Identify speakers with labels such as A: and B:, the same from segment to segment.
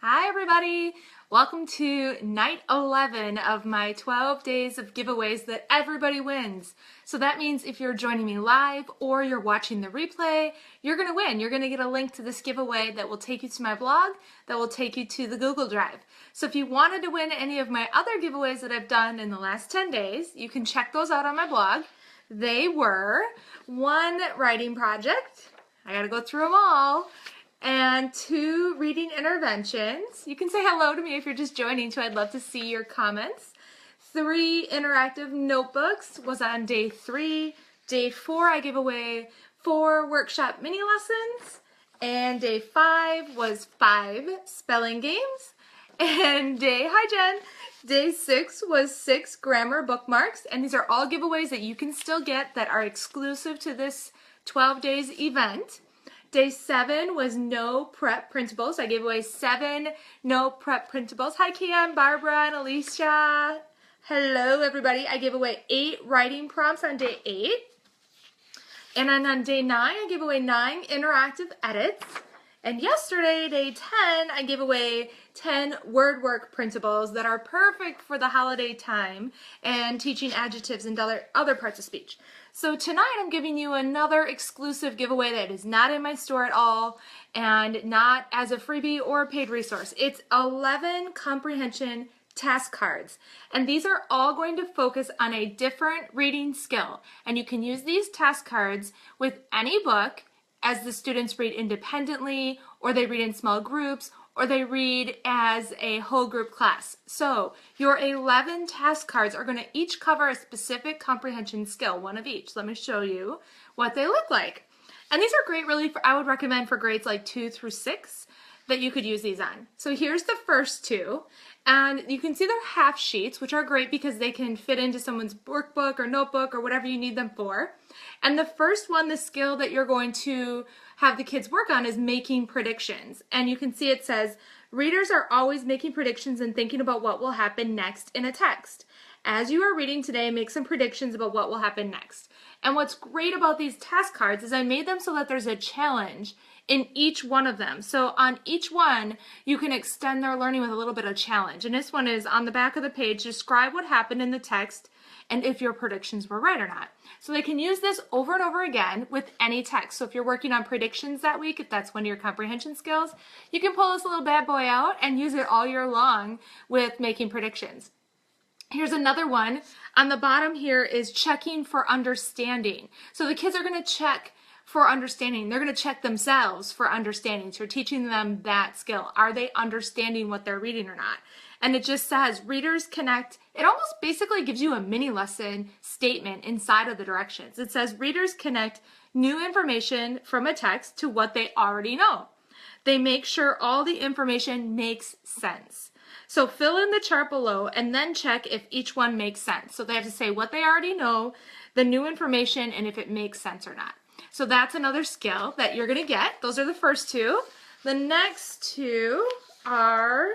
A: Hi everybody! Welcome to night 11 of my 12 days of giveaways that everybody wins. So that means if you're joining me live or you're watching the replay, you're going to win. You're going to get a link to this giveaway that will take you to my blog, that will take you to the Google Drive. So if you wanted to win any of my other giveaways that I've done in the last 10 days, you can check those out on my blog. They were one writing project. I got to go through them all. And 2 reading interventions. You can say hello to me if you're just joining too. I'd love to see your comments. 3 interactive notebooks was on day 3. Day 4 I gave away 4 workshop mini lessons. And day 5 was 5 spelling games. And hi Jen! Day 6 was 6 grammar bookmarks. And these are all giveaways that you can still get that are exclusive to this 12 days event. Day 7 was no prep printables. I gave away 7 no prep printables. Hi Kian, Barbara, and Alicia. Hello everybody. I gave away 8 writing prompts on day 8. And then on day 9, I gave away 9 interactive edits. And yesterday, day 10, I gave away 10 word work printables that are perfect for the holiday time and teaching adjectives and other parts of speech. So tonight I'm giving you another exclusive giveaway that is not in my store at all and not as a freebie or a paid resource. It's 11 comprehension task cards, and these are all going to focus on a different reading skill, and you can use these task cards with any book as the students read independently, or they read in small groups, or they read as a whole group class. So your 11 task cards are going to each cover a specific comprehension skill, one of each. Let me show you what they look like. And these are great really I would recommend for grades like 2 through 6 that you could use these on. So here's the first 2, and you can see they're half sheets, which are great because they can fit into someone's workbook or notebook or whatever you need them for. And the first one, the skill that you're going to have the kids work on, is making predictions. And you can see it says, readers are always making predictions and thinking about what will happen next in a text. As you are reading today, make some predictions about what will happen next. And what's great about these task cards is I made them so that there's a challenge in each one of them. So on each one, you can extend their learning with a little bit of challenge. And this one is on the back of the page, describe what happened in the text and if your predictions were right or not. So they can use this over and over again with any text. So if you're working on predictions that week, if that's one of your comprehension skills, you can pull this little bad boy out and use it all year long with making predictions. Here's another one. On the bottom here is checking for understanding. So the kids are going to check for understanding. They're going to check themselves for understanding. So you're teaching them that skill. Are they understanding what they're reading or not? And it just says readers connect. It almost basically gives you a mini lesson statement inside of the directions. It says readers connect new information from a text to what they already know. They make sure all the information makes sense. So fill in the chart below and then check if each one makes sense. So they have to say what they already know, the new information, and if it makes sense or not. So that's another skill that you're going to get. Those are the first 2. The next 2 are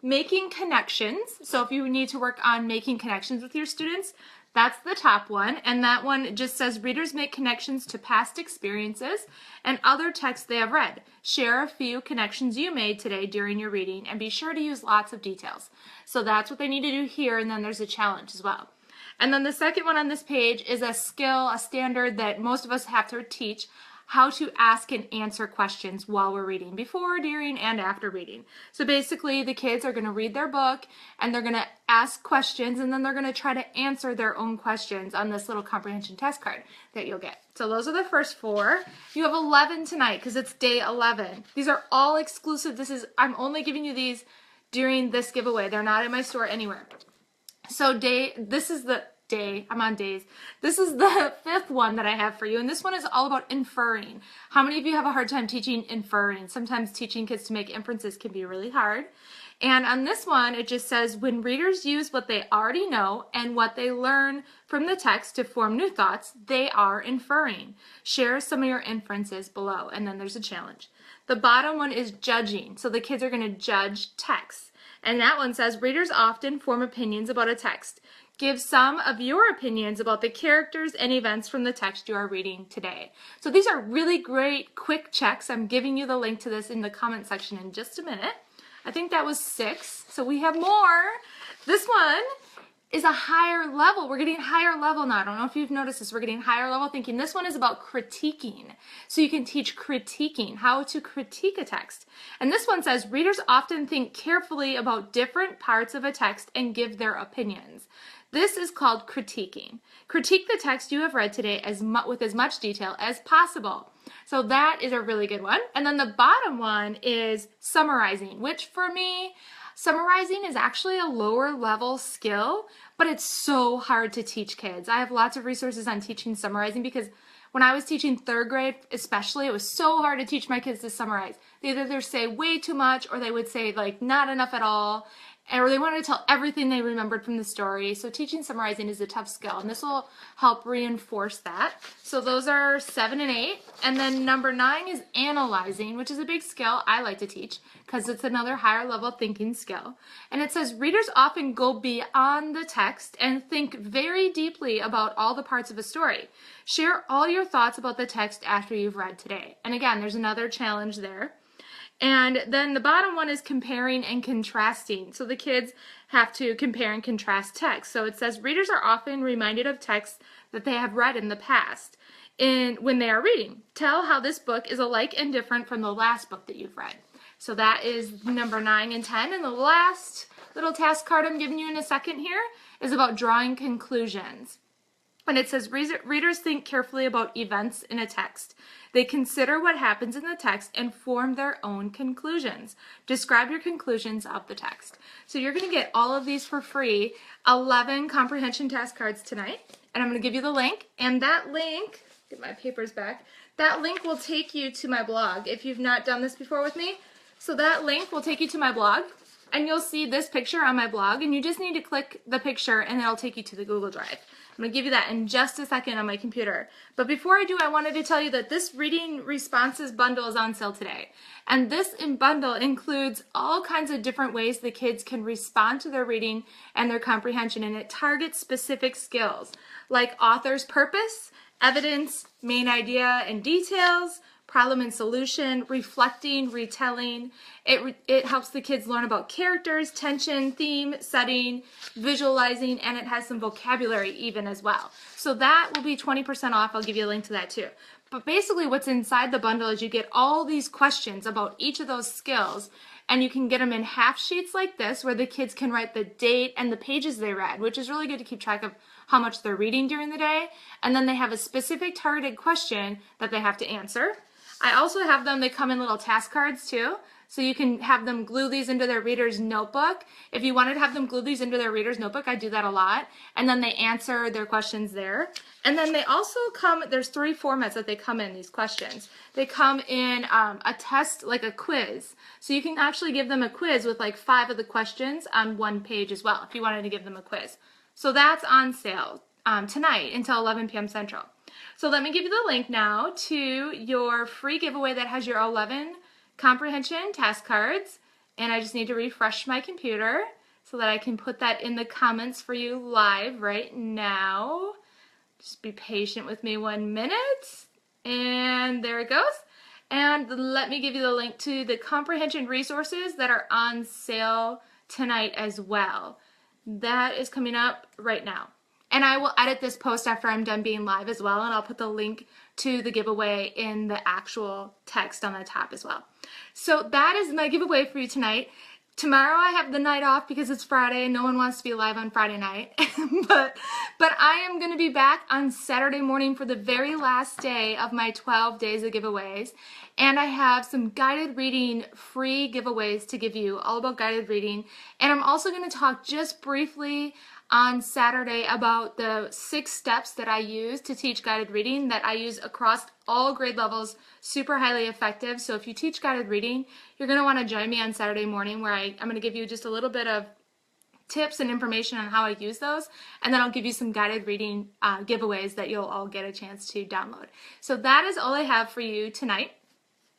A: making connections. So if you need to work on making connections with your students, that's the top one. And that one just says readers make connections to past experiences and other texts they have read. Share a few connections you made today during your reading and be sure to use lots of details. So that's what they need to do here, and then there's a challenge as well. And then the second one on this page is a skill, a standard that most of us have to teach, how to ask and answer questions while we're reading, before, during, and after reading. So basically the kids are going to read their book and they're going to ask questions, and then they're going to try to answer their own questions on this little comprehension test card that you'll get. So those are the first 4. You have 11 tonight because it's day 11. These are all exclusive. I'm only giving you these during this giveaway. They're not in my store anywhere. So I'm on days. This is the 5th one that I have for you, and this one is all about inferring. How many of you have a hard time teaching inferring? Sometimes teaching kids to make inferences can be really hard. And on this one, it just says, when readers use what they already know and what they learn from the text to form new thoughts, they are inferring. Share some of your inferences below, and then there's a challenge. The bottom one is judging. So the kids are going to judge text. And that one says, readers often form opinions about a text. Give some of your opinions about the characters and events from the text you are reading today. So these are really great quick checks. I'm giving you the link to this in the comment section in just a minute. I think that was 6. So we have more. This one is a higher level. We're getting higher level now. I don't know if you've noticed this. We're getting higher level thinking. This one is about critiquing. So you can teach critiquing, how to critique a text. And this one says, readers often think carefully about different parts of a text and give their opinions. This is called critiquing. Critique the text you have read today with as much detail as possible. So that is a really good one. And then the bottom one is summarizing, which for me, summarizing is actually a lower level skill, but it's so hard to teach kids. I have lots of resources on teaching summarizing because when I was teaching 3rd grade, especially, it was so hard to teach my kids to summarize. They either say way too much or they would say like not enough at all, or they wanted to tell everything they remembered from the story. So teaching summarizing is a tough skill, and this will help reinforce that. So those are 7 and 8. And then number 9 is analyzing, which is a big skill I like to teach because it's another higher level thinking skill. And it says readers often go beyond the text and think very deeply about all the parts of a story. Share all your thoughts about the text after you've read today. And again, there's another challenge there. And then the bottom one is comparing and contrasting. So the kids have to compare and contrast text. So it says readers are often reminded of texts that they have read in the past when they are reading. Tell how this book is alike and different from the last book that you've read. So that is number 9 and 10. And the last little task card I'm giving you in a second here is about drawing conclusions. And it says readers think carefully about events in a text. They consider what happens in the text and form their own conclusions. Describe your conclusions of the text. So you're going to get all of these for free, 11 comprehension task cards tonight. And I'm going to give you the link. And that link, get my papers back, that link will take you to my blog if you've not done this before with me. So that link will take you to my blog. And you'll see this picture on my blog. And you just need to click the picture and it'll take you to the Google Drive. I'm going to give you that in just a second on my computer. But before I do, I wanted to tell you that this Reading Responses bundle is on sale today. And this bundle includes all kinds of different ways the kids can respond to their reading and their comprehension, and it targets specific skills like author's purpose, evidence, main idea and details, problem and solution, reflecting, retelling. It helps the kids learn about characters, tension, theme, setting, visualizing, and it has some vocabulary even as well. So that will be 20% off. I'll give you a link to that too. But basically what's inside the bundle is you get all these questions about each of those skills, and you can get them in half sheets like this where the kids can write the date and the pages they read, which is really good to keep track of how much they're reading during the day. And then they have a specific targeted question that they have to answer. I also have them, they come in little task cards too. So you can have them glue these into their reader's notebook. If you wanted to have them glue these into their reader's notebook, I do that a lot. And then they answer their questions there. And then they also come, there's 3 formats that they come in, these questions. They come in a test, like a quiz. So you can actually give them a quiz with like 5 of the questions on 1 page as well, if you wanted to give them a quiz. So that's on sale tonight until 11 p.m. Central. So let me give you the link now to your free giveaway that has your 11 comprehension task cards. And I just need to refresh my computer so that I can put that in the comments for you live right now. Just be patient with me 1 minute. And there it goes. And let me give you the link to the comprehension resources that are on sale tonight as well. That is coming up right now. And I will edit this post after I'm done being live as well, and I'll put the link to the giveaway in the actual text on the top as well. So that is my giveaway for you tonight. Tomorrow I have the night off because it's Friday and no one wants to be live on Friday night. but I am going to be back on Saturday morning for the very last day of my 12 days of giveaways. And I have some guided reading free giveaways to give you, all about guided reading. And I'm also going to talk just briefly on Saturday about the 6 steps that I use to teach guided reading that I use across all grade levels, super highly effective. So if you teach guided reading, you're going to want to join me on Saturday morning where I'm going to give you just a little bit of tips and information on how I use those, and then I'll give you some guided reading giveaways that you'll all get a chance to download. So that is all I have for you tonight.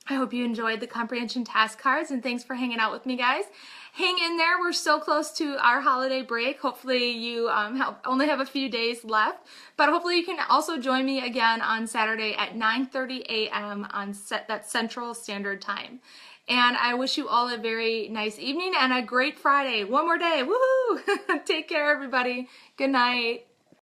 A: I hope you enjoyed the comprehension task cards, and thanks for hanging out with me, guys. Hang in there. We're so close to our holiday break. Hopefully you only have a few days left, but hopefully you can also join me again on Saturday at 9:30 a.m. on that Central Standard Time. And I wish you all a very nice evening and a great Friday. One more day. Woohoo! Take care, everybody. Good night.